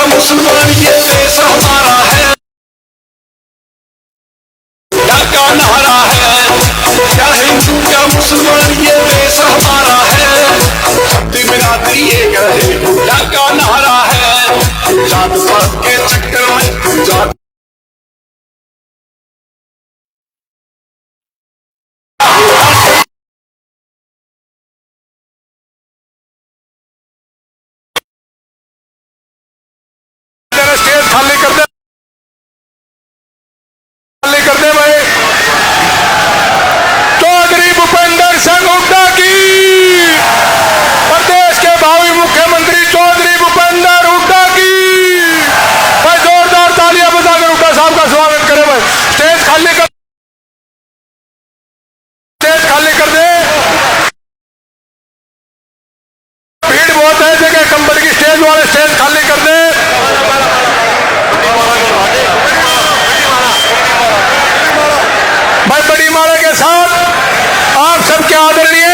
मुसलमान ये देश हमारा है, का नारा है। क्या हिंदू क्या मुसलमान ये देश हमारा है, शक्ति बिरादरी एक रहे हुड्डा का नारा है। जात पात के चक्कर में जात स्टेज खाली कर दे, खाली कर दे भाई। चौधरी भूपेंद्र सिंह हुड्डा की, प्रदेश के भावी मुख्यमंत्री चौधरी भूपेंद्र हुड्डा की। भाई जोरदार तालियां बजाकर हुड्डा साहब का स्वागत करें भाई। स्टेज खाली कर, स्टेज खाली कर दे, भीड़ बहुत है जगह कंबल की। स्टेज वाले स्टेज खाली कर दे। भाई बड़ी माला के साथ आप सबके आदरणीय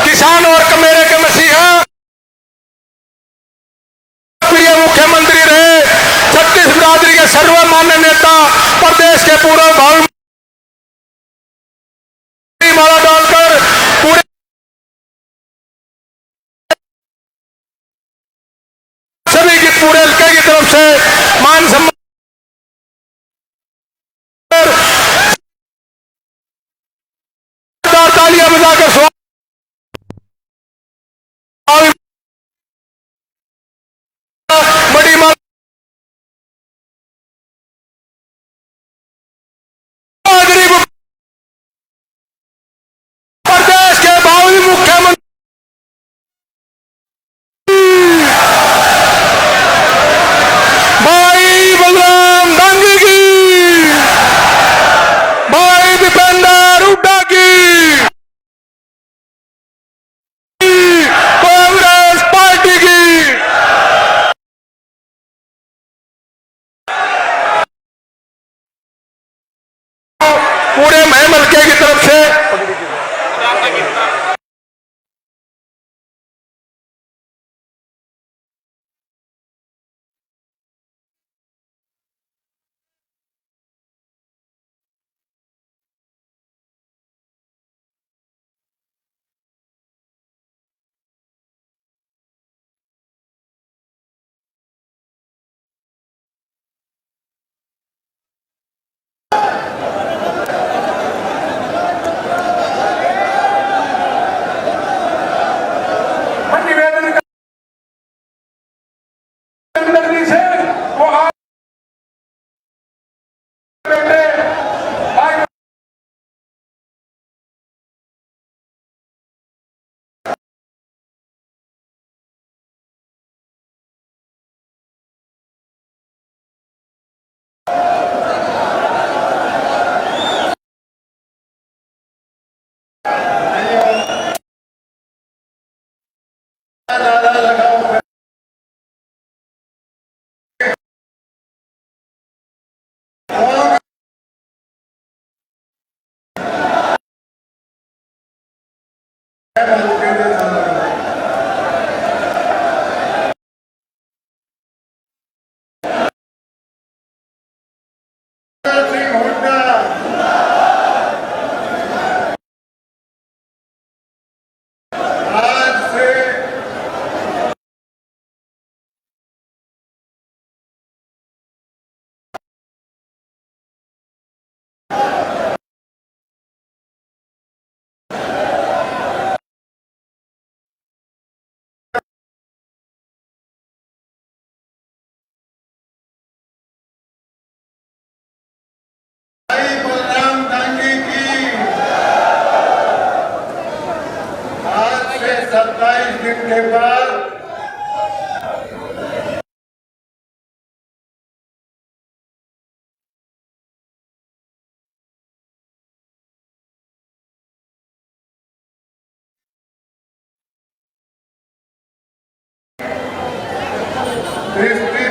किसान और कमेरे के मसीहा प्रिय मुख्यमंत्री रहे, छत्तीस बिरादरी के सर्वमान्य नेता, प्रदेश के पूर्व भावी माला डालकर पूरे सभी की पूरे हल्के की तरफ से मान सम्मान तालियां बजाकर स्वागत। बड़ी माला प्रदेश के भावी मुख्यमंत्री भाई बलराम डांगी की, भाई भूपेंद्र हुड्डा की, कांग्रेस पार्टी की। पूरे महम हल्के की तरफ से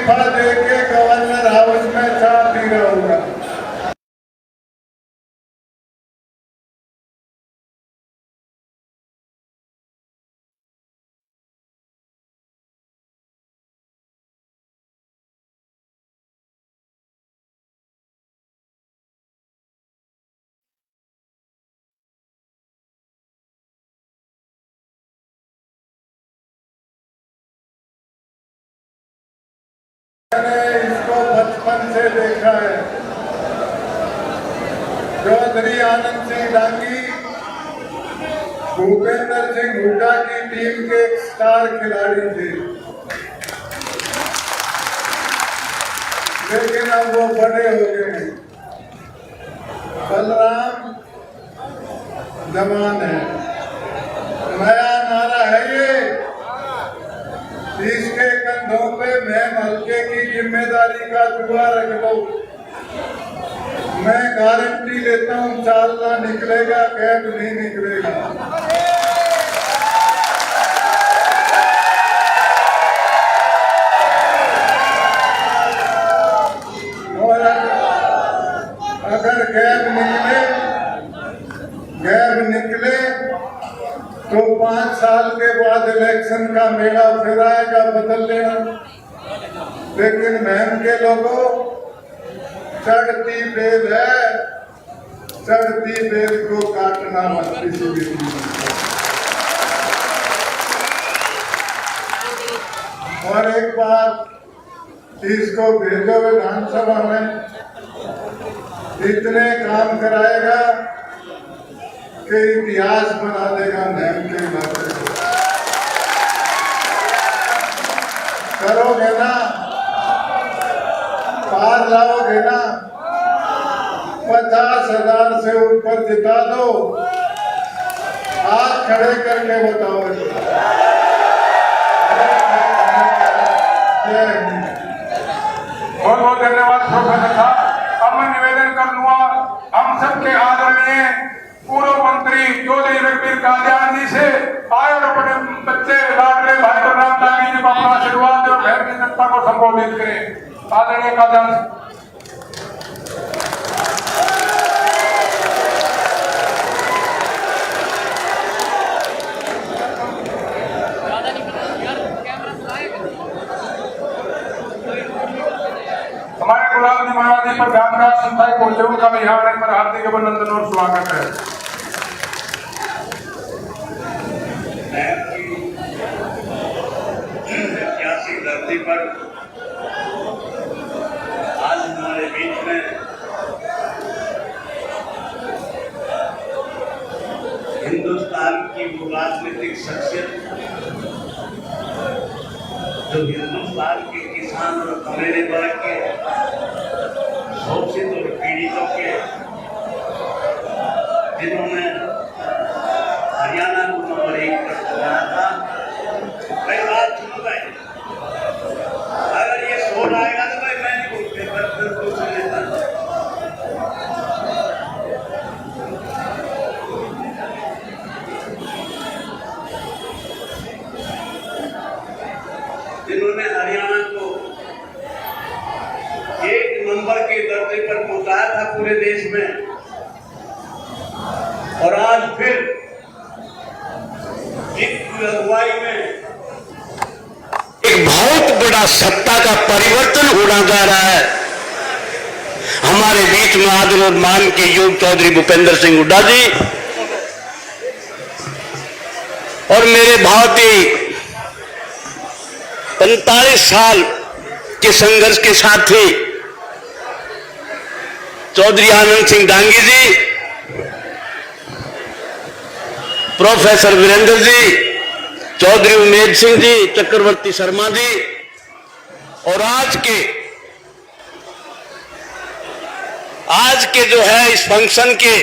इस्तीफा देके गवर्नर हाउस में चाय पी रहा होगा। मैंने इसको बचपन से देखा है। चौधरी आनंद सिंह डांगी भूपेंद्र सिंह हुड्डा की टीम के एक स्टार खिलाड़ी थे, लेकिन अब वो बड़े हो गए। बलराम जवान है, नया नारा है ये, इसके कंधों पे मैं हल्के की जिम्मेदारी का जुआ रख दो। मैं गारंटी लेता हूँ चाल ना निकलेगा, कैब नहीं निकलेगा। और अगर कैब निकले तो 5 साल के बाद इलेक्शन का मेला फिर आएगा, बदल लेना। लेकिन महम के लोगों, चढ़ती बेल है, चढ़ती बेल को काटना मत किसी भी। और एक बार इसको भेजो विधानसभा में, इतने काम कराएगा कि इतिहास बना देगा महम के इलाके को। करोगे ना, पार लाओगे ना, 50,000 से ऊपर जिता दो, हाथ खड़े करके बताओ। बहुत बहुत धन्यवाद प्रोफेसर साहब। अब मैं निवेदन कर लूंगा हम सबके आदरणीय पूर्व मंत्री चौधरी रणबीर कादियान जी से, आए और अपने बच्चे लाडले भाई बलराम डांगी जी को अपना आशीर्वाद दें और शहर की जनता को संबोधित करें। आदरणीय कादियान। हमारे गुलाम जी महाराज जी पर ध्यान संस्थाई पहुंचे, उनका भी यहाँ पर हार्दिक अभिनंदन और स्वागत है। ऐतिहासिक धरती पर आज हमारे बीच में हिंदुस्तान की वो राजनीतिक शख्सियत जो हिंदुस्तान के किसान और कमेरे वर्ग के शोषित और पीड़ितों के, जिन्होंने हरियाणा को नंबर 1 पर पहुंचाया था, भाई बात सुन भाई, अगर ये सोच आएगा तो भाई मैं नहीं बोलते, फिर कुछ लेता। जिन्होंने हरियाणा को 1 नंबर के दर्जे पर पहुंचाया था पूरे देश में, और आज फिर जिस अगुवाई में एक बहुत बड़ा सत्ता का परिवर्तन होना जा रहा है। हमारे बीच में आदर और मान के योग चौधरी भूपेंद्र सिंह हुड्डा जी और मेरे भाती 45 साल के संघर्ष के साथी चौधरी आनंद सिंह डांगी जी, प्रोफेसर वीरेंद्र जी, चौधरी उमेद सिंह जी, चक्रवर्ती शर्मा जी, और आज के जो है इस फंक्शन के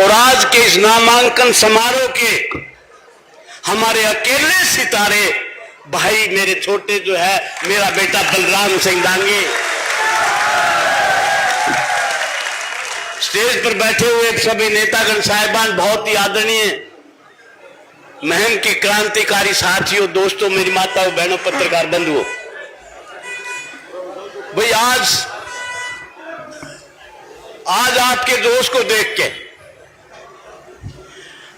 और आज के इस नामांकन समारोह के हमारे अकेले सितारे भाई, मेरे छोटे जो है मेरा बेटा बलराम सिंह डांगी, स्टेज पर बैठे हुए सभी नेतागण साहिबान, बहुत ही आदरणीय महम के क्रांतिकारी साथियों, दोस्तों, मेरी माताओं, बहनों, पत्रकार बंधुओं, भाई आज आपके जोश को देख के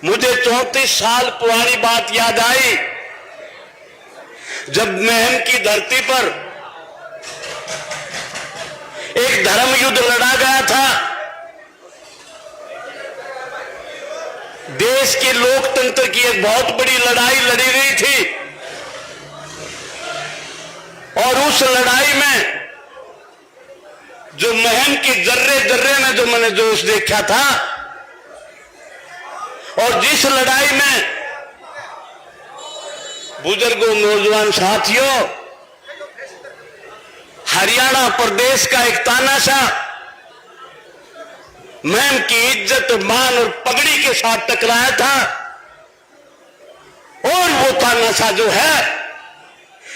मुझे 34 साल पुरानी बात याद आई, जब महम की धरती पर एक धर्म युद्ध लड़ा गया था। देश के लोकतंत्र की एक बहुत बड़ी लड़ाई लड़ी गई थी और उस लड़ाई में जो महम के जर्रे जर्रे में जो मैंने जोश देखा था और जिस लड़ाई में बुजुर्गों, नौजवान साथियों, हरियाणा प्रदेश का एक तानाशाह महम की इज्जत, मान और पगड़ी के साथ टकराया था और वो तानाशाह जो है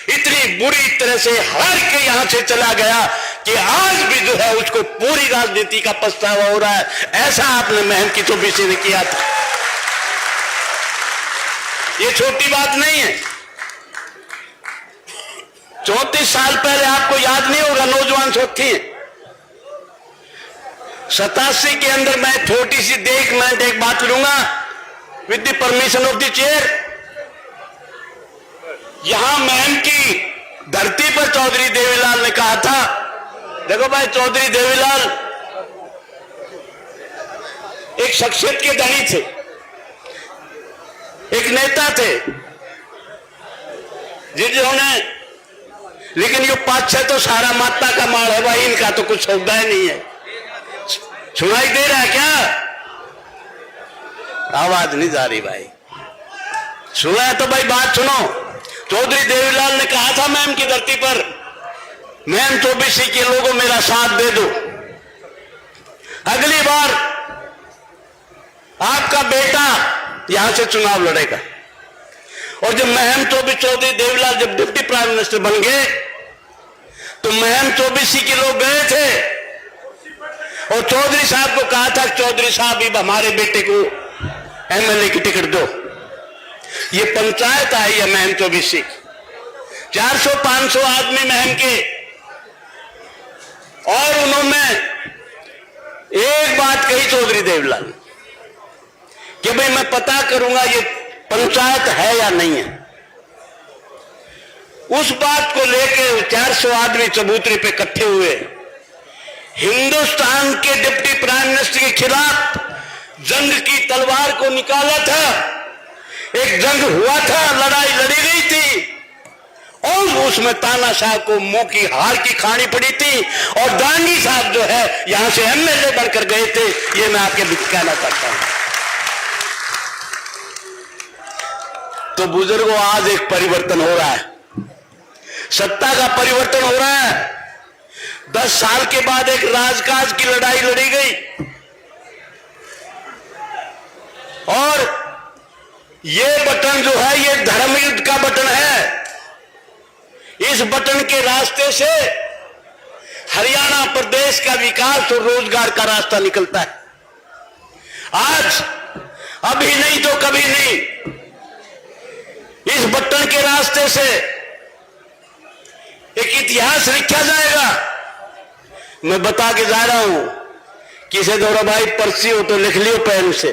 इतनी बुरी तरह से हार के यहां से चला गया कि आज भी जो है उसको पूरी राजनीति का पछतावा हो रहा है। ऐसा आपने महम की चौबीसी ने किया था। ये छोटी बात नहीं है। 34 साल पहले आपको याद नहीं होगा, नौजवान साथी, 87 के अंदर मैं छोटी सी मिनट एक बात लूंगा with the permission of the chair. यहां महम की धरती पर चौधरी देवीलाल ने कहा था, देखो भाई, चौधरी देवीलाल एक शख्सियत के धनी थे, एक नेता थे जिन्होंने, लेकिन ये पाछे तो सारा माता का माल है भाई, इनका तो कुछ सौदा ही नहीं है। सुनाई दे रहा है क्या? आवाज नहीं जा रही भाई। सुना है तो भाई बात सुनो। चौधरी देवीलाल ने कहा था महम की धरती पर, महम चौबीसी के लोगों मेरा साथ दे दो, अगली बार आपका बेटा यहां से चुनाव लड़ेगा। और जब महम चौधरी देवीलाल जब डिप्टी प्राइम मिनिस्टर बन गए तो महम चौबीसी के लोग गए थे और चौधरी साहब को कहा था, चौधरी साहब अब हमारे बेटे को एमएलए की टिकट दो। ये पंचायत आई है महम चौबीसी, 400-500 आदमी महम के, और उन्होंने एक बात कही चौधरी देवीलाल कि भाई मैं पता करूंगा ये पंचायत है या नहीं है। उस बात को लेकर 400 आदमी चबूतरे पे इकट्ठे हुए, हिंदुस्तान के डिप्टी प्राइम मिनिस्टर के खिलाफ जंग की तलवार को निकाला था। एक जंग हुआ था, लड़ाई लड़ी गई थी और उसमें तानाशाह को मुंह की हार की खानी पड़ी थी और दांगी साहब जो है यहां से एमएलए बनकर गए थे। ये मैं आपके बीच कहना चाहता हूं। तो बुजुर्गों, आज एक परिवर्तन हो रहा है, सत्ता का परिवर्तन हो रहा है। 10 साल के बाद एक राजकाज की लड़ाई लड़ी गई और ये बटन जो है ये धर्म युद्ध का बटन है। इस बटन के रास्ते से हरियाणा प्रदेश का विकास और रोजगार का रास्ता निकलता है। आज अभी नहीं तो कभी नहीं, इस बटन के रास्ते से एक इतिहास लिखा जाएगा। मैं बता के जा रहा हूं, किसे दौरा भाई पर्ची हो तो लिख लियो पेन से।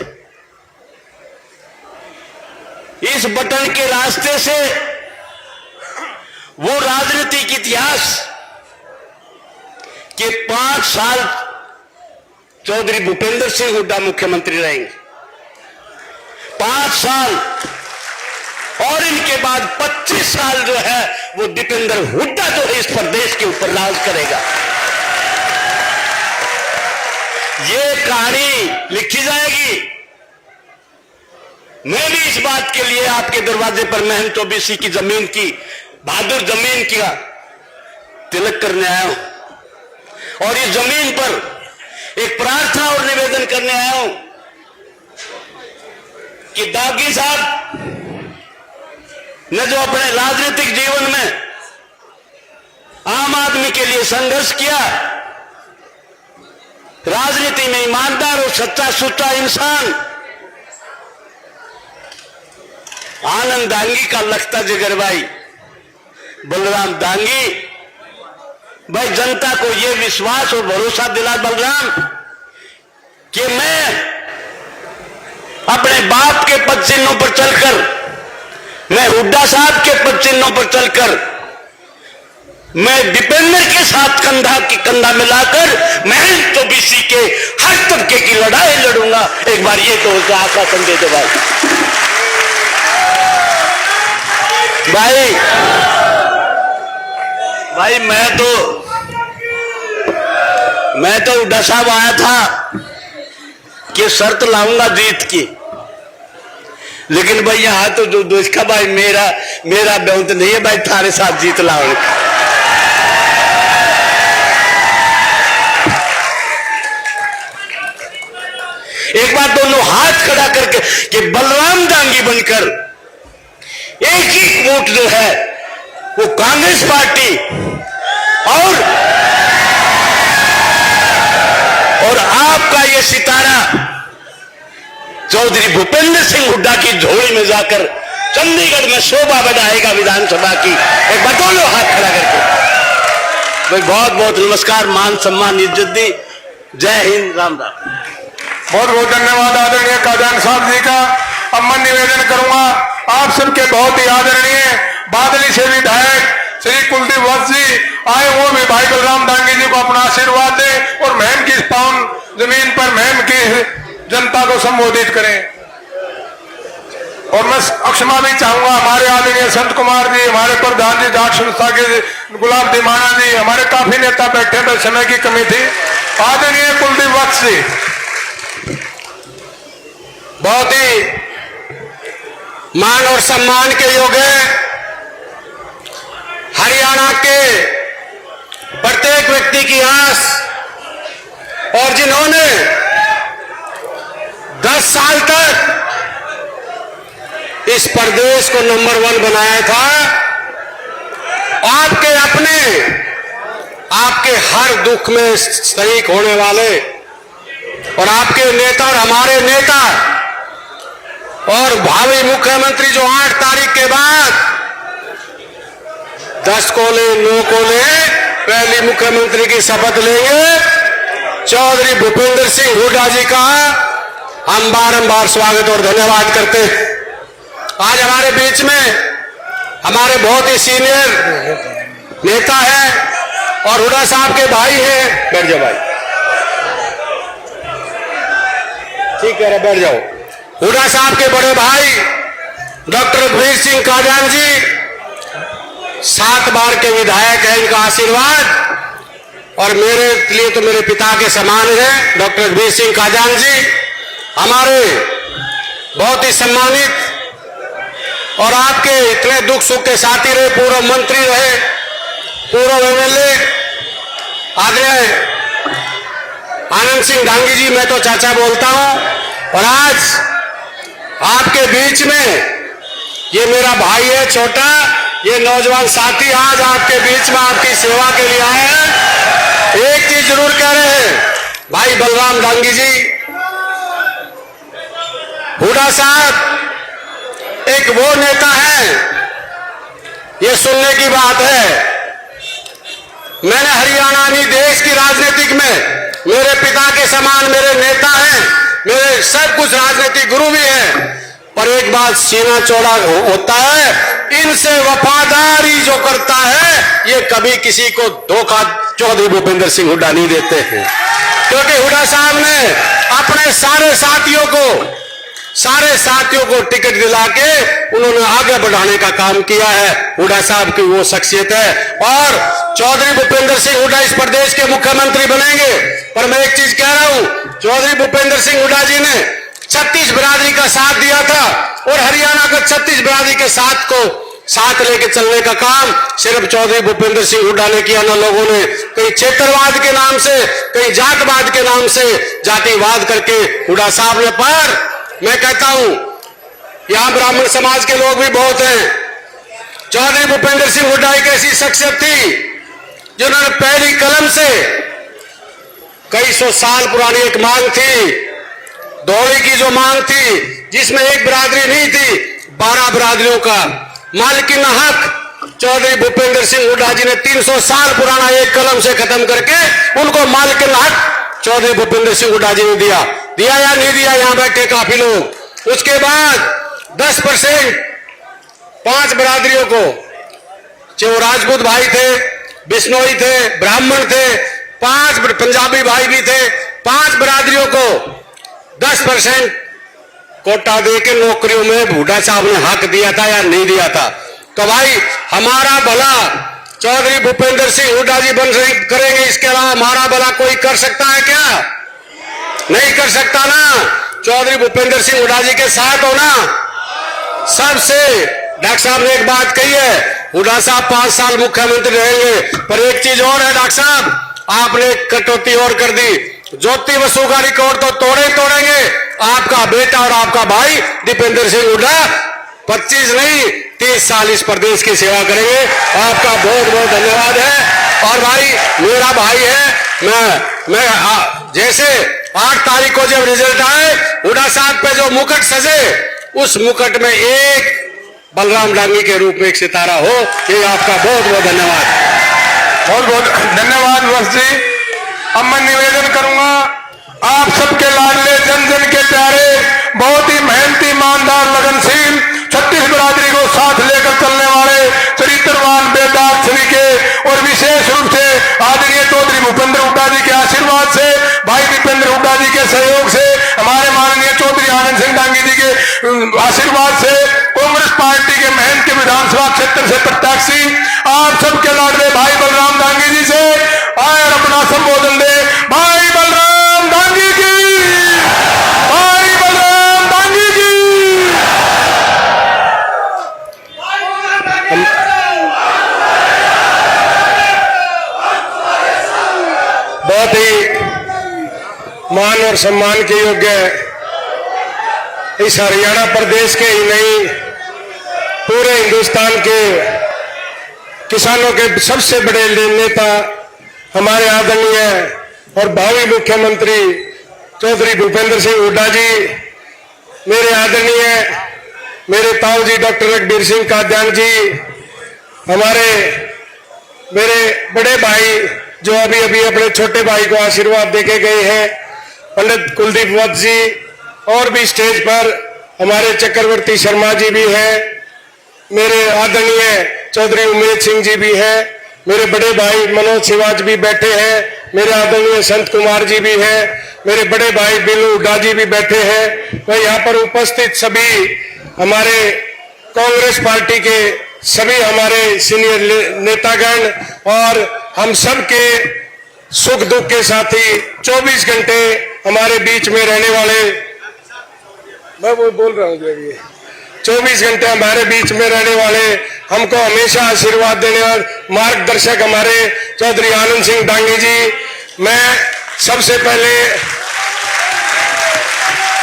इस बटन के रास्ते से वो राजनीतिक इतिहास के 5 साल चौधरी भूपेंद्र सिंह हुड्डा मुख्यमंत्री रहेंगे, 5 साल, और इनके बाद 25 साल जो है वो दीपेंद्र हुड्डा जो है इस प्रदेश के ऊपर राज करेगा। ये कहानी लिखी जाएगी। मैं भी इस बात के लिए आपके दरवाजे पर महम चौबीसी की जमीन की, बहादुर जमीन की तिलक करने आया हूं और इस जमीन पर एक प्रार्थना और निवेदन करने आया हूं कि दागी साहब ने जो अपने राजनीतिक जीवन में आम आदमी के लिए संघर्ष किया, राजनीति में ईमानदार और सच्चा सुच्चा इंसान, आनंद दांगी का लखता जिगर भाई बलराम दांगी भाई जनता को यह विश्वास और भरोसा दिला बलराम कि मैं अपने बाप के पद चिन्हों पर चलकर, मैं हुड्डा साहब के पद चिन्हों पर चलकर, मैं दीपेंद्र के साथ कंधा की कंधा मिलाकर मैं तो बीसी के हर तबके की लड़ाई लड़ूंगा। एक बार ये तो आश्वासन दे दो भाई। भाई मैं तो हुड्डा साहब आया था कि शर्त लाऊंगा जीत की, लेकिन भाई यहां तो जो दोस्त का भाई मेरा बहुत नहीं है भाई, थारे साथ जीत लाऊंगा। एक बार दोनों हाथ खड़ा करके कि बलराम डांगी बनकर एक ही वोट जो है वो कांग्रेस पार्टी और आपका ये सितारा चौधरी भूपेंद्र सिंह हुड्डा की झोली में जाकर चंडीगढ़ में शोभा बढ़ाएगा विधानसभा की। एक बार दोनों हाथ खड़ा करके भाई बहुत बहुत नमस्कार, मान सम्मान, इज्जत दी। जय हिंद, राम राम। बहुत बहुत धन्यवाद आदरणीय कादियान साहब जी का। अब मैं निवेदन करूंगा आप सबके बहुत ही आदरणीय बादली से विधायक श्री कुलदीप वत्स जी आए, वो भी भाई बलराम डांगी जी को अपना आशीर्वाद दें और महम की इस पावन जमीन पर महम की जनता को संबोधित करें। और मैं क्षमा भी चाहूंगा हमारे आदरणीय संत कुमार जी, हमारे प्रधान जी जाट संस्था के गुलाब दीवाना जी, हमारे काफी नेता बैठे थे, समय की कमी थी। आदरणीय कुलदीप वत्स जी बहुत ही मान और सम्मान के योग्य हरियाणा के प्रत्येक व्यक्ति की आस, और जिन्होंने 10 साल तक इस प्रदेश को नंबर 1 बनाया था, आपके अपने, आपके हर दुख में शरीक होने वाले और आपके नेता और हमारे नेता और भावी मुख्यमंत्री जो 8 तारीख के बाद 10 कोले 9 कोले पहली मुख्यमंत्री की शपथ लेंगे, चौधरी भूपेंद्र सिंह हुड्डा जी का हम बारंबार स्वागत और धन्यवाद करते हैं। आज हमारे बीच में हमारे बहुत ही सीनियर नेता हैं और हुड्डा साहब के भाई हैं। बैठ जाओ भाई, ठीक है, बैठ जाओ। हुड्डा साहब के बड़े भाई डॉक्टर रघुवीर सिंह कादियान जी 7 बार के विधायक हैं, इनका आशीर्वाद और मेरे लिए तो मेरे पिता के समान है। डॉक्टर रघुवीर सिंह कादियान जी हमारे बहुत ही सम्मानित और आपके इतने दुख सुख के साथी रहे, पूर्व मंत्री रहे, पूर्व एमएलए आदरणीय आनंद सिंह डांगी जी, मैं तो चाचा बोलता हूं। और आज आपके बीच में ये मेरा भाई है छोटा, ये नौजवान साथी आज आपके बीच में आपकी सेवा के लिए आए हैं। एक चीज जरूर कह रहे हैं भाई बलराम डांगी जी, हुड्डा साहब एक वो नेता है, ये सुनने की बात है। मैंने हरियाणा नहीं देश की राजनीतिक में मेरे पिता के समान मेरे नेता हैं, मेरे सब कुछ राजनीतिक गुरु भी हैं, पर एक बात सीना चौड़ा होता है, इनसे वफादारी जो करता है ये कभी किसी को धोखा चौधरी भूपेंद्र सिंह हुड्डा नहीं देते हैं। क्योंकि हुड्डा साहब ने अपने सारे साथियों को टिकट दिला के उन्होंने आगे बढ़ाने का काम किया है। हुड्डा साहब की वो शख्सियत है और चौधरी भूपेंद्र सिंह हुड्डा इस प्रदेश के मुख्यमंत्री बनेंगे। पर मैं एक चीज कह रहा हूं, चौधरी भूपेंद्र सिंह हुड्डा जी ने 36 बिरादरी का साथ दिया था और हरियाणा का 36 बिरादरी के साथ को साथ लेके चलने का काम सिर्फ चौधरी भूपेंद्र सिंह हुड्डा ने किया। न लोगों ने कहीं क्षेत्रवाद के नाम से, कहीं जातवाद के नाम से जातिवाद करके हुड्डा साहब ने पार। मैं कहता हूं यहां ब्राह्मण समाज के लोग भी बहुत हैं। चौधरी भूपेंद्र सिंह हुड्डा एक ऐसी शख्सियत थी जिन्होंने पहली कलम से कई सौ साल पुरानी एक मांग थी, धोड़ी की जो मांग थी, जिसमें एक बिरादरी नहीं थी, 12 बिरादरियों का मालिकिन हक चौधरी भूपेंद्र सिंह हुड्डा जी ने 300 साल पुराना एक कलम से खत्म करके उनको मालिकाना हक चौधरी भूपेंद्र सिंह हुड्डा जी ने दिया या नहीं दिया? यहां बैठे काफी लोग। उसके बाद 10% 5 बरादरियों को, जो राजपूत भाई थे, बिश्नोई थे, ब्राह्मण थे, 5 पंजाबी भाई भी थे, 5 बरादरियों को 10% कोटा दे के नौकरियों में हुड्डा साहब ने हक दिया था या नहीं दिया था? तो भाई हमारा भला चौधरी भूपेंद्र सिंह हुड्डा जी करेंगे, इसके अलावा हमारा भला कोई कर सकता है क्या? नहीं कर सकता ना। चौधरी भूपेंद्र सिंह हुड्डा जी के साथ हो ना सबसे। डॉक्टर साहब ने एक बात कही है, हुड्डा साहब 5 साल मुख्यमंत्री रहेंगे, पर एक चीज और है डॉक्टर साहब, आपने कटौती और कर दी। ज्योति बसु का रिकॉर्ड तो तोड़ेंगे, आपका बेटा और आपका भाई दीपेंद्र सिंह हुड्डा 25 नहीं 30 साल इस प्रदेश की सेवा करेंगे। आपका बहुत बहुत धन्यवाद है। और भाई मेरा भाई है, मैं जैसे 8 तारीख को जब रिजल्ट आए, हुड्डा साहब पे जो मुकुट सजे, उस मुकुट में एक बलराम डांगी के रूप में एक सितारा हो। ये आपका बहुत बहुत धन्यवाद। बहुत बहुत धन्यवाद वत्स जी। अब मैं निवेदन करूंगा, आप सबके लाडले, जन जन के प्यारे, बहुत ही मेहनती, ईमानदार, लगनशील, 36 बरादरी को साथ लेकर चलने वाले चरित्रवान, बेदाग श्री के और विशेष रूप से आदरणीय चौधरी भूपेंद्र हुड्डा जी के आशीर्वाद से, भाई दीपेंद्र हुड्डा जी के सहयोग से, हमारे माननीय चौधरी आनंद सिंह डांगी जी के आशीर्वाद से, कांग्रेस पार्टी के महंत के विधानसभा क्षेत्र से प्रत्याशी आप सबके लाडले भाई बलराम डांगी जी से आए और अपना संबोधन दे। भाई बलराम डांगी की, भाई बलराम डांगी की। बहुत ही मान और सम्मान के योग्य इस हरियाणा प्रदेश के ही नहीं, पूरे हिंदुस्तान के किसानों के सबसे बड़े नेता हमारे आदरणीय और भावी मुख्यमंत्री चौधरी भूपेंद्र सिंह हुड्डा जी, मेरे आदरणीय मेरे ताऊ जी डॉक्टर रघबीर सिंह कादियान जी, हमारे मेरे बड़े भाई जो अभी अभी अपने छोटे भाई को आशीर्वाद देके गए हैं, पंडित कुलदीप वत्स जी, और भी स्टेज पर हमारे चक्रवर्ती शर्मा जी भी हैं, मेरे आदरणीय चौधरी उमेद सिंह जी भी हैं, मेरे बड़े भाई मनोज शिवाज भी बैठे हैं, मेरे आदरणीय संत कुमार जी भी हैं, मेरे बड़े भाई बिल्लू हुड्डा जी भी बैठे हैं। तो यहाँ पर उपस्थित सभी हमारे कांग्रेस पार्टी के सभी हमारे सीनियर नेतागण और हम सब के सुख दुख के साथी, 24 घंटे हमारे बीच में रहने वाले, मैं वो बोल रहा हूँ जो अभी 24 घंटे हमारे बीच में रहने वाले, हमको हमेशा आशीर्वाद देने और मार्गदर्शक हमारे चौधरी आनंद सिंह डांगी जी, मैं सबसे पहले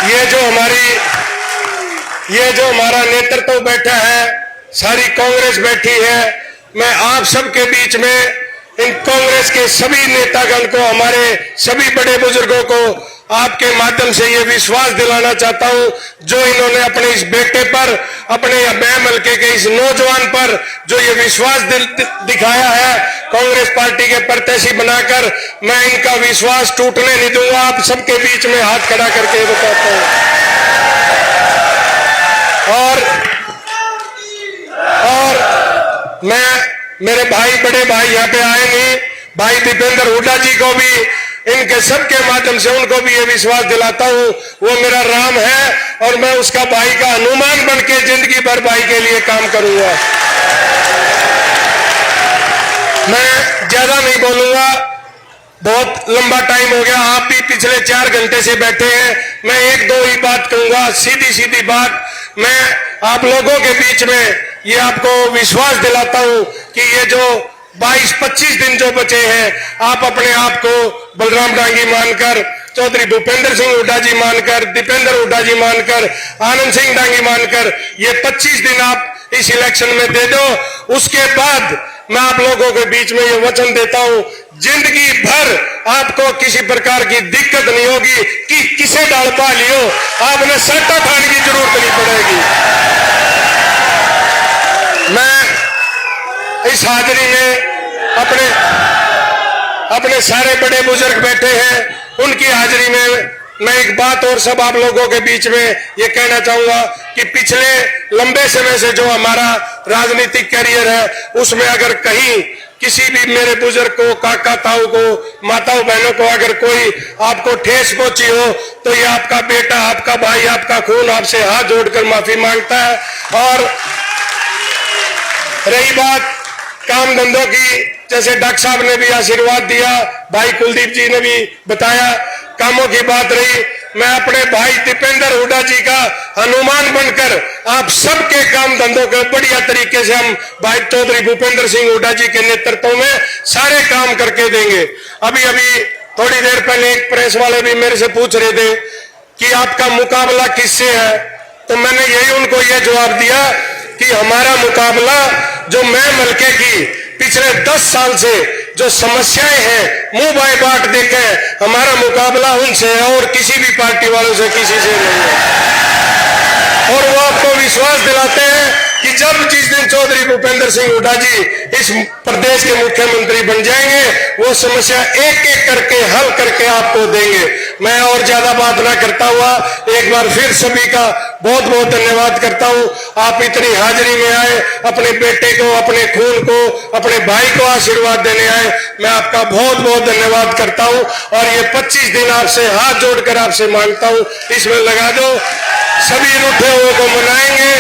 ये जो हमारा नेतृत्व बैठा है, सारी कांग्रेस बैठी है, मैं आप सबके बीच में इन कांग्रेस के सभी नेतागण को, हमारे सभी बड़े बुजुर्गों को आपके माध्यम से ये विश्वास दिलाना चाहता हूं, जो इन्होंने अपने इस बेटे पर, अपने बैम हल्के के इस नौजवान पर जो ये विश्वास दिखाया है कांग्रेस पार्टी के प्रत्याशी बनाकर, मैं इनका विश्वास टूटने नहीं दूंगा। आप सबके बीच में हाथ खड़ा करके बताता हूं। और मैं, मेरे भाई, बड़े भाई यहाँ पे आए नहीं, भाई दीपेंद्र हुड्डा जी को भी इनके सबके माध्यम से उनको भी ये विश्वास दिलाता हूँ, वो मेरा राम है और मैं उसका भाई का हनुमान बन के जिंदगी भर भाई के लिए काम करूंगा। मैं ज्यादा नहीं बोलूंगा, बहुत लंबा टाइम हो गया, आप भी पिछले 4 घंटे से बैठे हैं, मैं 1-2 ही बात कहूंगा, सीधी सीधी बात। मैं आप लोगों के बीच में ये आपको विश्वास दिलाता हूं कि ये जो 22-25 दिन जो बचे हैं, आप अपने आप को बलराम डांगी मानकर, चौधरी भूपेंद्र सिंह हुड्डा जी मानकर, दीपेंद्र हुड्डा जी मानकर, आनंद सिंह डांगी मानकर ये 25 दिन आप इस इलेक्शन में दे दो। उसके बाद मैं आप लोगों के बीच में ये वचन देता हूं, जिंदगी भर आपको किसी प्रकार की दिक्कत नहीं होगी कि किसे डाल पा लियो, आपने सट्टा खाने की जरूरत नहीं पड़ेगी। मैं इस हाजिरी में अपने सारे बड़े बुजुर्ग बैठे हैं, उनकी हाजिरी में मैं एक बात और सब आप लोगों के बीच में ये कहना चाहूंगा कि पिछले लंबे समय से जो हमारा राजनीतिक करियर है उसमें अगर कहीं किसी भी मेरे बुजुर्ग को, काका ताऊ को, माताओं बहनों को अगर कोई आपको ठेस पहुंची हो तो ये आपका बेटा, आपका भाई, आपका खून आपसे हाथ जोड़कर माफी मांगता है। और रही बात काम धंधों की, जैसे डॉक्टर साहब ने भी आशीर्वाद दिया, भाई कुलदीप जी ने भी बताया, कामों की बात रही, मैं अपने भाई दीपेंद्र हुड्डा जी का हनुमान बनकर आप सबके काम धंधों को बढ़िया तरीके से हम भाई चौधरी भूपेंद्र सिंह हुड्डा जी के नेतृत्व में सारे काम करके देंगे। अभी थोड़ी देर पहले एक प्रेस वाले भी मेरे से पूछ रहे थे कि आपका मुकाबला किससे है, तो मैंने यही उनको ये जवाब दिया कि हमारा मुकाबला जो मैं मलके की पिछले 10 साल से जो समस्याएं हैं मुंह बाय बाट देखे, हमारा मुकाबला उनसे है और किसी भी पार्टी वालों से किसी से नहीं है। और वो आपको विश्वास दिलाते हैं कि जब जिस दिन चौधरी भूपेंद्र सिंह हुड्डा जी इस प्रदेश के मुख्यमंत्री बन जाएंगे वो समस्या एक एक करके हल करके आपको देंगे। मैं और ज्यादा बात ना करता हुआ एक बार फिर सभी का बहुत बहुत धन्यवाद करता हूं। आप इतनी हाजिरी में आए, अपने बेटे को, अपने खून को, अपने भाई को आशीर्वाद देने आए, मैं आपका बहुत बहुत धन्यवाद करता हूं। और ये 25 दिन आपसे हाथ जोड़कर आपसे मांगता हूं, इसमें लगा दो, सभी रूठे हुए को मनाएंगे,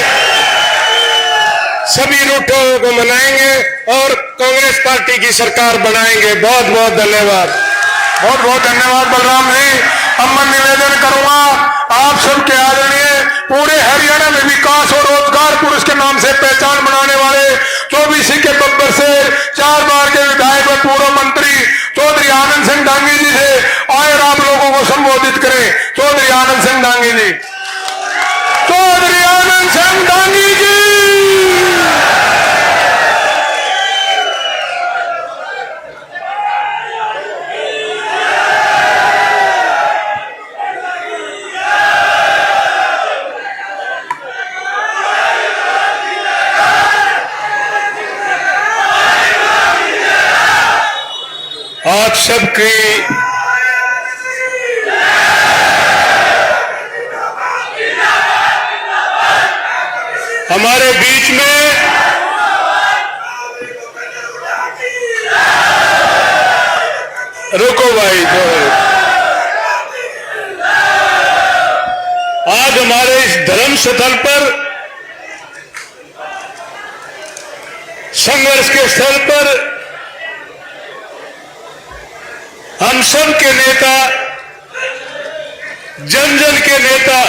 सभी रूठे हुए को मनाएंगे और कांग्रेस पार्टी की सरकार बनाएंगे। बहुत बहुत धन्यवाद। बहुत बहुत धन्यवाद बलराम जी। अब मैं निवेदन करूंगा आप सबके आदरणीय पूरे हरियाणा में विकास और रोजगार पुरुष के नाम से पहचान बनाने वाले 24 के बब्बर से 4 बार के विधायक और पूर्व मंत्री चौधरी आनंद सिंह डांगी जी से और आप लोगों को संबोधित करें। चौधरी आनंद सिंह डांगी जी, चौधरी आनंद सिंह डांगी जी। आप सबकी हमारे बीच में रुको भाई, आज हमारे इस धर्म स्थल पर, संघर्ष के स्थल पर हम सब के नेता, जन जन के नेता,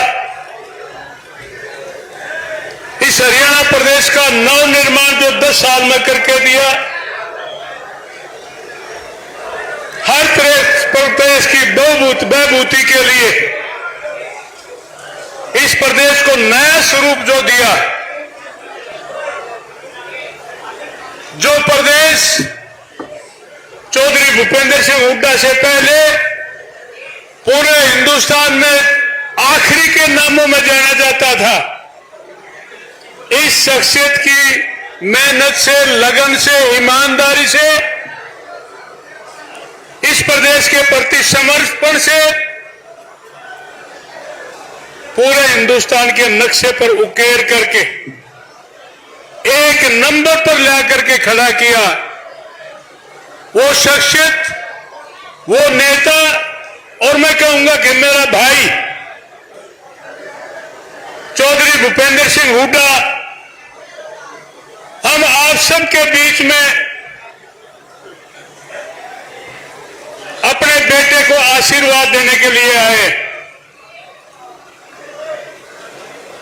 इस हरियाणा प्रदेश का नव निर्माण जो 10 साल में करके दिया, हर प्रदेश की बहबूती के लिए इस प्रदेश को नया स्वरूप जो दिया, जो प्रदेश चौधरी भूपेंद्र सिंह हुड्डा से पहले पूरे हिंदुस्तान में आखिरी के नामों में जाना जाता था, इस शख्सियत की मेहनत से, लगन से, ईमानदारी से, इस प्रदेश के प्रति समर्पण से पूरे हिंदुस्तान के नक्शे पर उकेर करके एक नंबर पर ला करके खड़ा किया। वो शख्सियत, वो नेता, और मैं कहूंगा कि मेरा भाई चौधरी भूपेंद्र सिंह हुड्डा, हम आप सबके बीच में अपने बेटे को आशीर्वाद देने के लिए आए।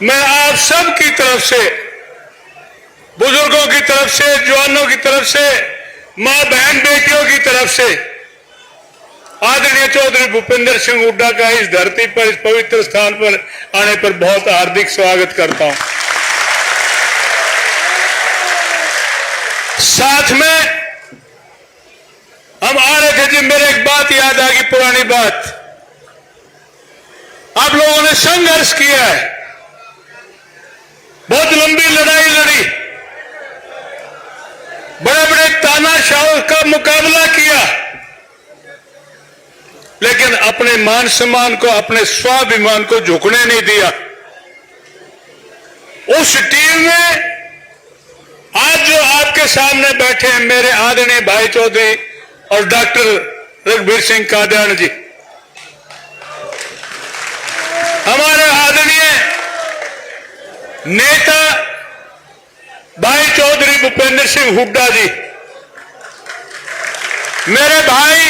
मैं आप सब की तरफ से, बुजुर्गों की तरफ से, जवानों की तरफ से, मां बहन बेटियों की तरफ से आदरणीय चौधरी भूपेंद्र सिंह हुड्डा का इस धरती पर, इस पवित्र स्थान पर आने पर बहुत हार्दिक स्वागत करता हूं। साथ में हम आ रहे थे जी, मेरे एक बात याद आ गई, पुरानी बात। आप लोगों ने संघर्ष किया है, बहुत लंबी लड़ाई लड़ी, बड़े बड़े तानाशाहों का मुकाबला किया, लेकिन अपने मान सम्मान को, अपने स्वाभिमान को झुकने नहीं दिया। उस टीम में आज जो आपके सामने बैठे हैं मेरे आदरणीय भाई चौधरी और डॉक्टर रघुवीर सिंह कादियान जी, हमारे आदरणीय नेता भाई चौधरी भूपेंद्र सिंह हुड्डा जी, मेरे भाई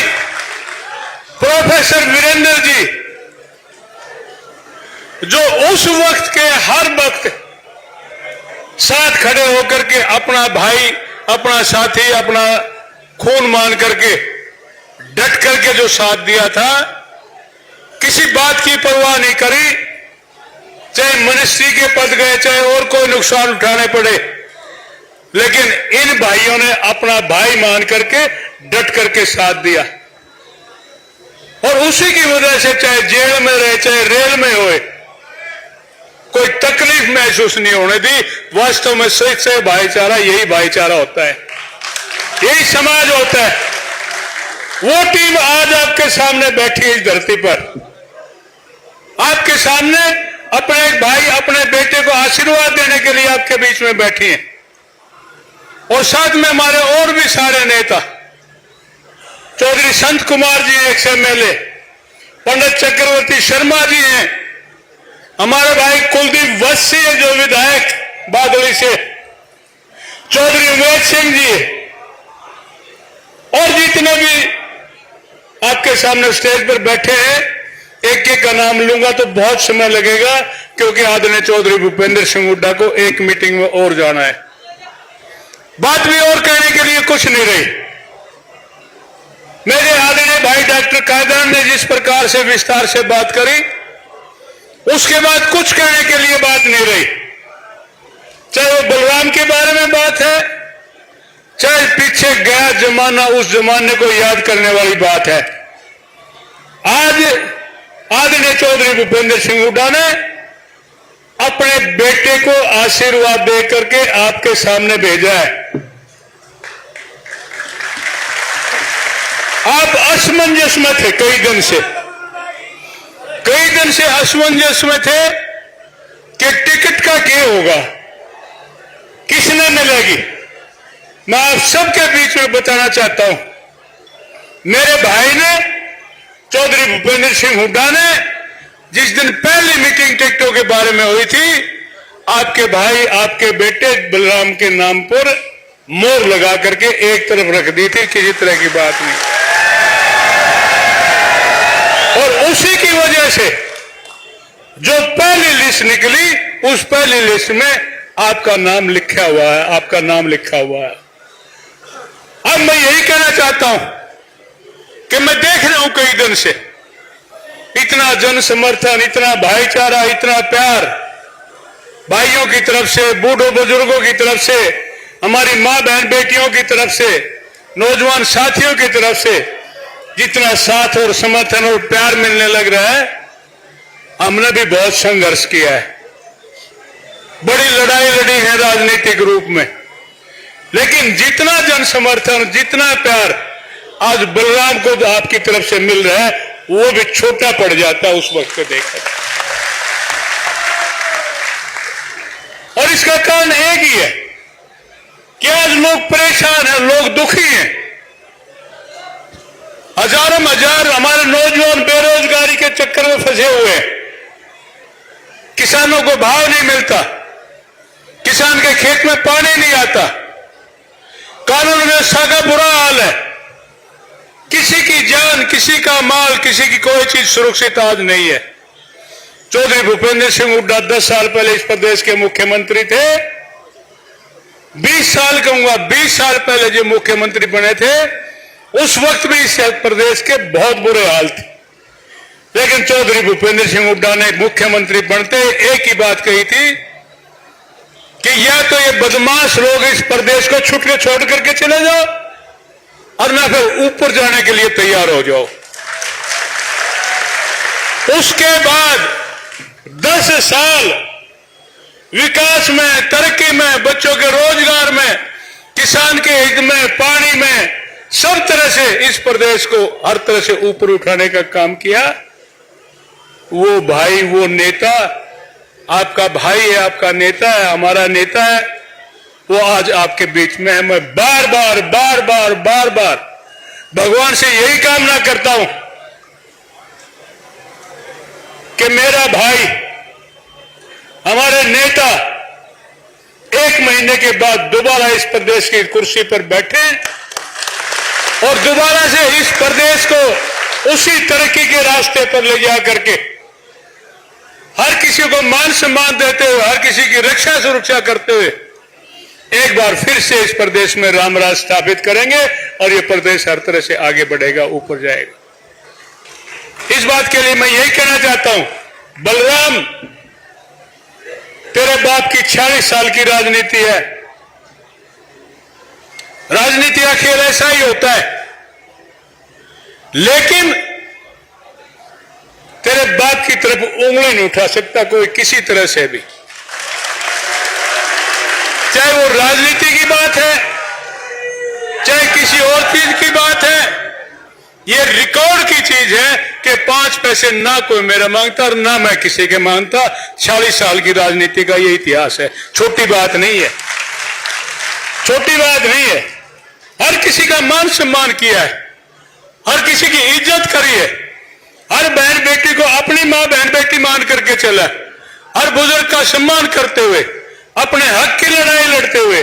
प्रोफेसर वीरेंद्र जी, जो उस वक्त के हर वक्त साथ खड़े होकर के अपना भाई, अपना साथी, अपना खून मान करके डट करके जो साथ दिया था, किसी बात की परवाह नहीं करी, चाहे मिनिस्ट्री के पद गए, चाहे और कोई नुकसान उठाने पड़े, लेकिन इन भाइयों ने अपना भाई मान करके डट करके साथ दिया। और उसी की वजह से चाहे जेल में रहे, चाहे रेल में होए, कोई तकलीफ महसूस नहीं होने दी। वास्तव में सच से भाईचारा, यही भाईचारा होता है, यही समाज होता है। वो टीम आज आपके सामने बैठी है इस धरती पर, आपके सामने अपने एक भाई, अपने बेटे को आशीर्वाद देने के लिए आपके बीच में बैठी है। और साथ में हमारे और भी सारे नेता, चौधरी संत कुमार जी एक्स एमएलए, पंडित चक्रवर्ती शर्मा जी हैं, हमारे भाई कुलदीप वत्सी है जो विधायक बादली से, चौधरी उमेश सिंह जी, और जितने भी आपके सामने स्टेज पर बैठे हैं, एक एक का नाम लूंगा तो बहुत समय लगेगा, क्योंकि आदरणीय चौधरी भूपेंद्र सिंह हुड्डा को एक मीटिंग में और जाना है। बात भी और कहने के लिए कुछ नहीं रही। मेरे आदरणीय भाई डॉक्टर कादियान ने जिस प्रकार से विस्तार से बात करी, उसके बाद कुछ कहने के लिए बात नहीं रही। चाहे वो बलराम के बारे में बात है, चाहे पीछे गया जमाना, उस जमाने को याद करने वाली बात है। आज आदरणीय चौधरी भूपेंद्र सिंह हुड्डा ने अपने बेटे को आशीर्वाद दे करके आपके सामने भेजा है। आप असमंजस में थे कई दिन से असमंजस में थे कि टिकट का क्या होगा, किसने मिलेगी। मैं आप सबके बीच में बताना चाहता हूं, मेरे भाई ने, चौधरी भूपेंद्र सिंह हुड्डा ने, जिस दिन पहली मीटिंग टिकटों के बारे में हुई थी, आपके भाई, आपके बेटे बलराम के नाम पर मोहर लगा करके एक तरफ रख दी थी, किसी तरह की बात नहीं। और उसी की वजह से जो पहली लिस्ट निकली, उस पहली लिस्ट में आपका नाम लिखा हुआ है, आपका नाम लिखा हुआ है। अब मैं यही कहना चाहता हूं कि मैं देख रहा हूं कई दिन से इतना जन समर्थन, इतना भाईचारा, इतना प्यार भाइयों की तरफ से, बूढ़ों बुजुर्गों की तरफ से, हमारी मां बहन बेटियों की तरफ से, नौजवान साथियों की तरफ से जितना साथ और समर्थन और प्यार मिलने लग रहा है। हमने भी बहुत संघर्ष किया है, बड़ी लड़ाई लड़ी है राजनीतिक रूप में, लेकिन जितना जन समर्थन, जितना प्यार आज बलराम को आपकी तरफ से मिल रहा है, वो भी छोटा पड़ जाता है उस वक्त को देखकर। और इसका कारण एक ही है कि आज लोग परेशान हैं, लोग दुखी हैं। हजारों हजार हमारे नौजवान बेरोजगारी के चक्कर में फंसे हुए हैं। किसानों को भाव नहीं मिलता, किसान के खेत में पानी नहीं आता, कानून व्यवस्था का बुरा हाल है, किसी की जान, किसी का माल, किसी की कोई चीज सुरक्षित आज नहीं है। चौधरी भूपेंद्र सिंह हुड्डा 10 साल पहले इस प्रदेश के मुख्यमंत्री थे। 20 साल कहूंगा, 20 साल पहले जो मुख्यमंत्री बने थे, उस वक्त भी इस प्रदेश के बहुत बुरे हाल थे। लेकिन चौधरी भूपेंद्र सिंह हुड्डा ने मुख्यमंत्री बनते एक ही बात कही थी कि या तो ये बदमाश लोग इस प्रदेश को छुट के छोड़ करके चले जाओ, और ना फिर ऊपर जाने के लिए तैयार हो जाओ। उसके बाद 10 साल विकास में, तरक्की में, बच्चों के रोजगार में, किसान के हित में, पानी में, सब तरह से इस प्रदेश को हर तरह से ऊपर उठाने का काम किया। वो भाई, वो नेता, आपका भाई है, आपका नेता है, हमारा नेता है, वो आज आपके बीच में है। मैं बार बार भगवान से यही कामना करता हूं कि मेरा भाई, हमारे नेता 1 महीने के बाद दोबारा इस प्रदेश की कुर्सी पर बैठे और दोबारा से इस प्रदेश को उसी तरक्की के रास्ते पर ले जा करके हर किसी को मान सम्मान देते हुए, हर किसी की रक्षा सुरक्षा करते हुए एक बार फिर से इस प्रदेश में राम राज स्थापित करेंगे और ये प्रदेश हर तरह से आगे बढ़ेगा, ऊपर जाएगा। इस बात के लिए मैं यही कहना चाहता हूं, बलराम, तेरे बाप की 46 साल की राजनीति है। राजनीति का खेल ऐसा ही होता है, लेकिन तेरे बाप की तरफ उंगली नहीं उठा सकता कोई किसी तरह से भी, चाहे वो राजनीति की बात है, चाहे किसी और चीज की बात है। ये रिकॉर्ड की चीज है कि 5 पैसे ना कोई मेरा मांगता और ना मैं किसी के मांगता। 40 साल की राजनीति का ये इतिहास है, छोटी बात नहीं है, छोटी बात नहीं है। हर किसी का मान सम्मान किया है, हर किसी की इज्जत करी है, हर बहन बेटी को अपनी मां बहन बेटी मान करके चला, हर बुजुर्ग का सम्मान करते हुए, अपने हक की लड़ाई लड़ते हुए,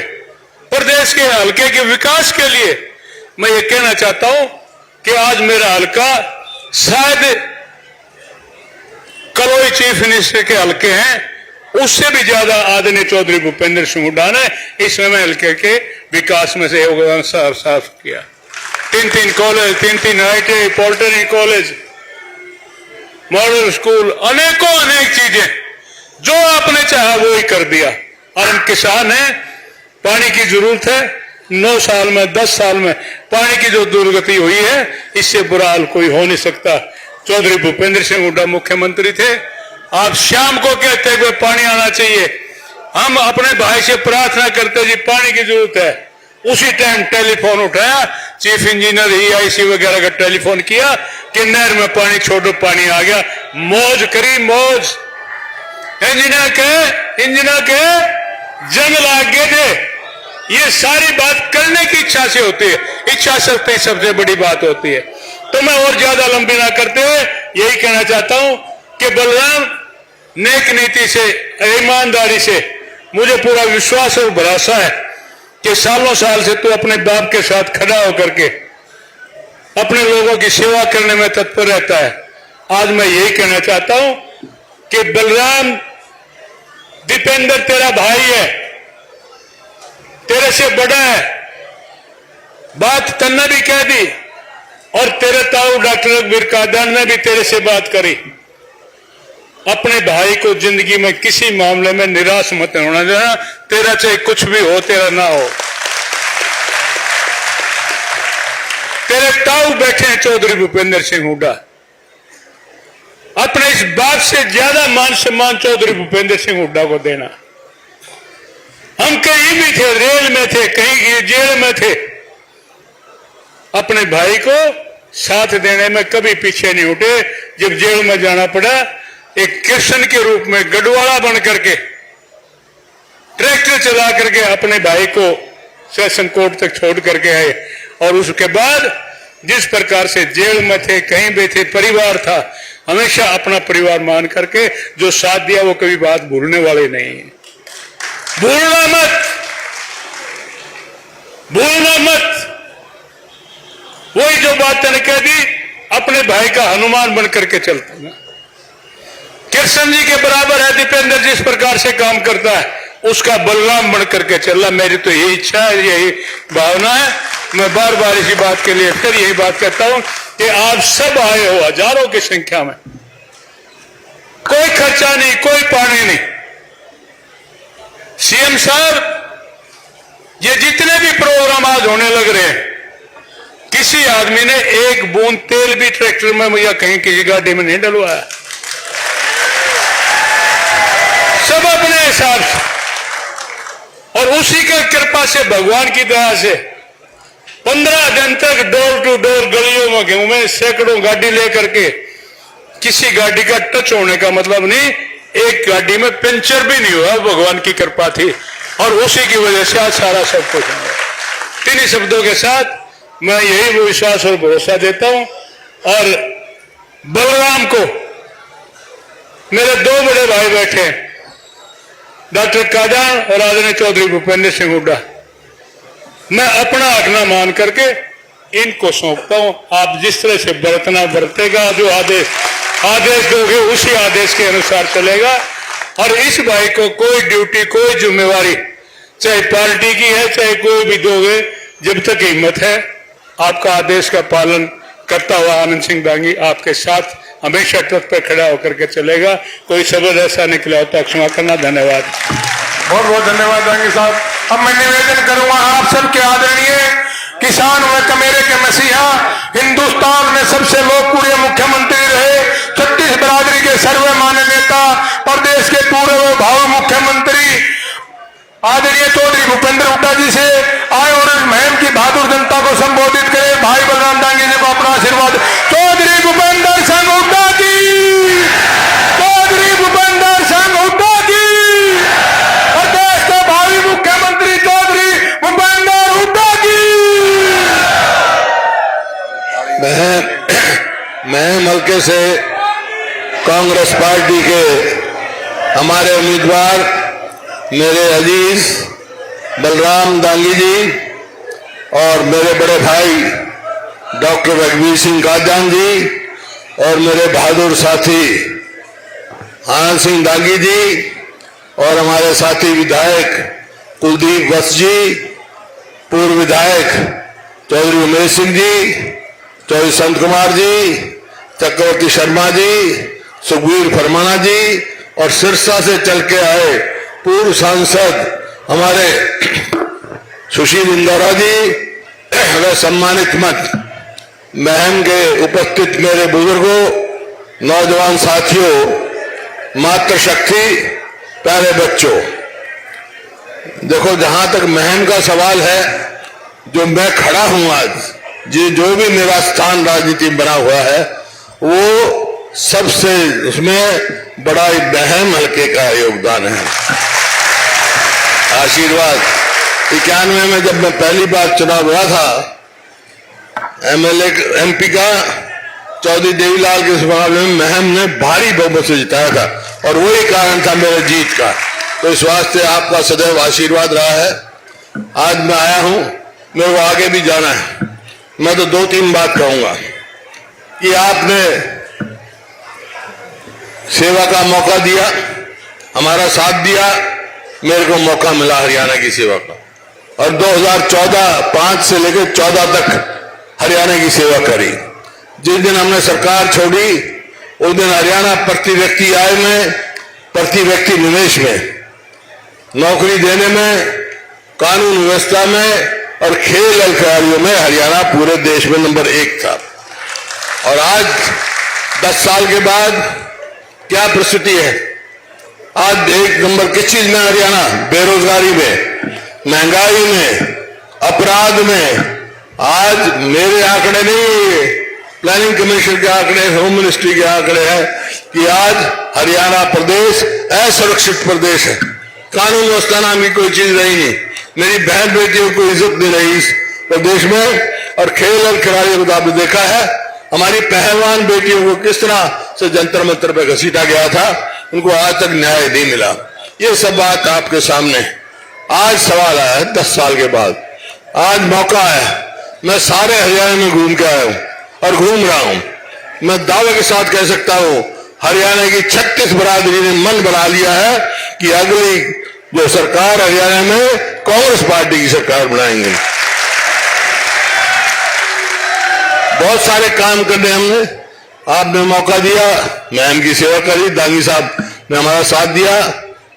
प्रदेश के हल्के के विकास के लिए मैं ये कहना चाहता हूं कि आज मेरा हल्का शायद कलोई चीफ मिनिस्टर के हल्के हैं, उससे भी ज्यादा आदरणीय चौधरी भूपेंद्र सिंह हुड्डा ने इस समय हल्के के विकास में से योगदान साफ किया। 3 college, 3 IIT, polytechnic college, model school, अनेक चीजें जो आपने चाहा वो ही कर दिया। और हम किसान हैं, पानी की जरूरत है। 9 साल में, 10 साल में पानी की जो दुर्गति हुई है, इससे बुरा हाल कोई हो नहीं सकता। चौधरी भूपेंद्र सिंह हुड्डा मुख्यमंत्री थे, आप शाम को कहते हुए पानी आना चाहिए, हम अपने भाई से प्रार्थना करते जी पानी की जरूरत है, उसी टाइम टेलीफोन उठाया, चीफ इंजीनियर EIC वगैरह का टेलीफोन किया कि नहर में पानी छोड़ो, पानी आ गया। मौज करी, मौज। इंजीनियर के जंग लाग गए थे। ये सारी बात करने की इच्छा से होती है, इच्छा शक्ति सबसे बड़ी बात होती है। तो मैं और ज्यादा लंबी ना करते हुए यही कहना चाहता हूं कि बलराम, नेक नीति से, ईमानदारी से मुझे पूरा विश्वास और भरोसा है कि सालों साल से तू अपने बाप के साथ खड़ा होकर के अपने लोगों की सेवा करने में तत्पर रहता है। आज मैं यही कहना चाहता हूं कि बलराम, दीपेंद्र तेरा भाई है, तेरे से बड़ा है, बात तन्ने भी कह दी और तेरे ताऊ डॉक्टर रघुवीर कादियान ने भी तेरे से बात करी। अपने भाई को जिंदगी में किसी मामले में निराश मत होना देना, तेरा चाहे कुछ भी हो, तेरा ना हो। तेरे ताऊ बैठे हैं चौधरी भूपेंद्र सिंह हुड्डा, अपने इस बात से ज्यादा मान सम्मान चौधरी भूपेंद्र सिंह हुड्डा को देना। हम कहीं भी थे, रेल में थे, कहीं जेल में थे, अपने भाई को साथ देने में कभी पीछे नहीं उठे। जब जेल में जाना पड़ा, एक कृष्ण के रूप में गढ़वाला बन करके ट्रैक्टर चला करके अपने भाई को सेशन कोर्ट तक छोड़ करके आए। और उसके बाद जिस प्रकार से जेल में थे, कहीं भी थे, परिवार था, हमेशा अपना परिवार मान करके जो साथ दिया वो कभी बात भूलने वाले नहीं है। भूलना मत, भूलना मत। वही जो बात मैंने कह दी, अपने भाई का हनुमान बन करके चलता है। कृष्ण जी के बराबर है दीपेंद्र, जिस प्रकार से काम करता है उसका बलराम बन करके चलना। मेरी तो यही इच्छा है, यही भावना है। मैं बार बार इसी बात के लिए फिर यही बात कहता हूं कि आप सब आए हो हजारों की संख्या में, कोई खर्चा नहीं, कोई पानी नहीं। CM साहब, ये जितने भी प्रोग्राम आज होने लग रहे हैं, किसी आदमी ने एक बूंद तेल भी ट्रैक्टर में या कहीं किसी गाड़ी में नहीं डलवाया, सब अपने हिसाब से। और उसी के कृपा से, भगवान की दया से 15 दिन तक डोर टू डोर गलियों में घूमे, मैं सैकड़ों गाड़ी लेकर के। किसी गाड़ी का टच होने का मतलब नहीं, एक गाड़ी में पंचर भी नहीं हुआ, भगवान की कृपा थी। और उसी की वजह से आज सारा सब कुछ है। इन्हीं शब्दों के साथ मैं यही विश्वास और भरोसा देता हूं। और बलराम को, मेरे 2 बड़े भाई बैठे हैं, डॉक्टर काजान और आदरणीय चौधरी भूपेंद्र सिंह हुड्डा, मैं अपना हक ना मान करके इनको सौंपता हूं। आप जिस तरह से बरतना बरतेगा, जो आदेश दोगे उसी आदेश के अनुसार चलेगा। और इस भाई को कोई ड्यूटी, कोई जिम्मेवारी, चाहे पार्टी की है चाहे कोई भी दोगे, जब तक हिम्मत है आपका आदेश का पालन करता हुआ आनंद सिंह दांगी आपके साथ हमेशा तट पर खड़ा होकर के चलेगा। कोई शब्द ऐसा निकला होता क्षमा करना। धन्यवाद। बहुत बहुत धन्यवाद दांगी साहब। अब मैं निवेदन करूंगा आप सबके आदरणीय किसान व कमेरे के मसीहा, हिंदुस्तान में सबसे लोकप्रिय मुख्यमंत्री रहे, छत्तीस बिरादरी के सर्वमान्य नेता, प्रदेश के पूर्व भावी मुख्यमंत्री आदरणीय चौधरी भूपेंद्र हुड्डा जी से आए और इस मुहिम की बहादुर जनता को संबोधित करें। भाई बलराम दांगी जी को अपना आशीर्वाद। चौधरी भूपेंद्र सिंह हुड्डा की, चौधरी भूपेंद्र सिंह हुड्डा की, प्रदेश के भावी मुख्यमंत्री चौधरी भूपेंद्र हुड्डा की। मैं हल्के से कांग्रेस पार्टी के हमारे उम्मीदवार मेरे अजीज बलराम दांगी जी और मेरे बड़े भाई डॉक्टर रघुवीर सिंह काजान जी और मेरे बहादुर साथी आनंद सिंह दांगी जी और हमारे साथी विधायक कुलदीप वत्स जी, पूर्व विधायक चौधरी उमेश सिंह जी, चौधरी संत कुमार जी, चक्रवर्ती शर्मा जी, सुखबीर फरमाना जी और सिरसा से चल के आए पूर्व सांसद हमारे सुशील इंदौरा जी व सम्मानित मत महम के उपस्थित मेरे बुजुर्गों, नौजवान साथियों, मातृशक्ति, प्यारे बच्चों, देखो जहां तक महम का सवाल है, जो मैं खड़ा हूं आज, जो भी मेरा स्थान राजनीति में बना हुआ है, वो सबसे उसमें बड़ा महम हल्के का योगदान है। आशीर्वाद 91 में जब मैं पहली बार चुनाव हुआ था एमएलए एमपी का, चौधरी देवीलाल के मुकाबले में महम ने भारी बहुमत से जिताया था और वही कारण था मेरे जीत का। तो इस वास्ते आपका सदैव आशीर्वाद रहा है। आज मैं आया हूं, मेरे को आगे भी जाना है। मैं तो 2-3 बात कहूंगा कि आपने सेवा का मौका दिया, हमारा साथ दिया, मेरे को मौका मिला हरियाणा की सेवा का और 2014-5 से लेकर 14 तक हरियाणा की सेवा करी। जिस दिन हमने सरकार छोड़ी उस दिन हरियाणा प्रति व्यक्ति आय में, प्रति व्यक्ति निवेश में, नौकरी देने में, कानून व्यवस्था में और खेल खिलाड़ियों में हरियाणा पूरे देश में नंबर 1 था। और आज 10 साल के बाद क्या परिस्थिति है? आज 1 नंबर किस चीज में हरियाणा? बेरोजगारी में, महंगाई में, अपराध में। आज मेरे आंकड़े नहीं, प्लानिंग कमीशन के आंकड़े, होम मिनिस्ट्री के आंकड़े हैं कि आज हरियाणा प्रदेश असुरक्षित प्रदेश है। कानून व्यवस्था नाम की कोई चीज रही नहीं। मेरी बहन बेटियों को इज्जत नहीं रही इस प्रदेश में। और खेल और खिलाड़ियों को आपने देखा है, हमारी पहलवान बेटियों को किस तरह से जंतर मंतर पर घसीटा गया था, उनको आज तक न्याय नहीं मिला। ये सब बात आपके सामने आज सवाल आया है 10 साल के बाद। आज मौका है, मैं सारे हरियाणा में घूम के आया हूं और घूम रहा हूं। मैं दावे के साथ कह सकता हूं हरियाणा की 36 बिरादरी ने मन बना लिया है कि अगली जो सरकार हरियाणा में कांग्रेस पार्टी की सरकार बनाएंगे। बहुत सारे काम करने हमने, आपने मौका दिया, मैम की सेवा करी, दांगी साहब ने हमारा साथ दिया,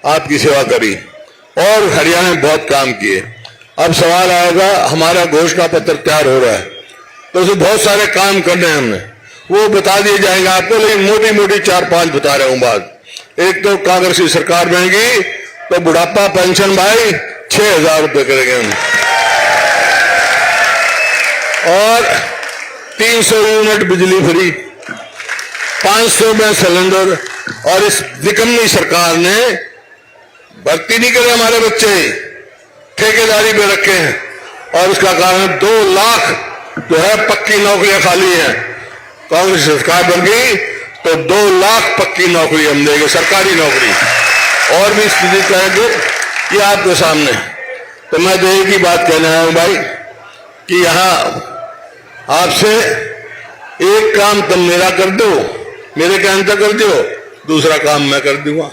आपकी सेवा करी और हरियाणा में बहुत काम किए। अब सवाल आएगा, हमारा घोषणा पत्र तैयार हो रहा है तो उसमें बहुत सारे काम करने हैं हमने, वो बता दिए जाएंगे आपको, लेकिन मोटी मोटी 4-5 बता रहा हूं बात। एक तो कांग्रेस की सरकार बनेगी तो बुढ़ापा पेंशन भाई 6,000 रुपये करेंगे हम। और 300 यूनिट बिजली फ्री, 500 में सिलेंडर। और इस निकम्मी सरकार ने भर्ती नहीं करे हमारे बच्चे, ठेकेदारी पे रखे हैं। और उसका कारण 2 लाख जो है पक्की नौकरियां खाली हैं। कांग्रेस सरकार बन गई तो 2 लाख पक्की नौकरी हम देंगे, सरकारी नौकरी। और भी स्थिति कहेंगे ये आपके सामने। तो मैं तो एक ही बात कहना है भाई कि यहां आपसे एक काम तुम मेरा कर दो, मेरे कहने तक कर दो, दूसरा काम मैं कर दूंगा।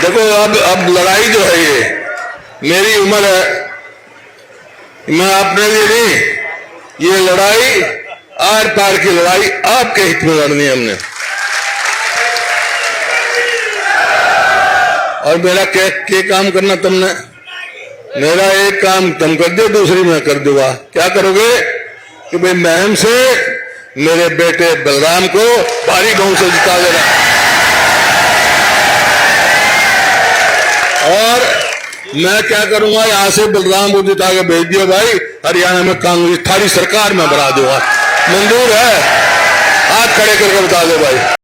देखो अब लड़ाई जो है मेरी उम्र है, मैं अपने लिए नहीं, ये लड़ाई आर पार की लड़ाई आपके हित में लड़नी है हमने। और मेरा क्या काम करना तुमने, मेरा एक काम तुम कर दो, दूसरी मैं कर दूंगा। क्या करोगे कि भाई महम से मेरे बेटे बलराम को भारी बहुमत से जिता देना। और मैं क्या करूंगा, यहां से बलराम को जिता के भेज दिया भाई, हरियाणा में कांग्रेस थारी सरकार में बना दूंगा। मंजूर है? हाथ खड़े करके बता दो भाई।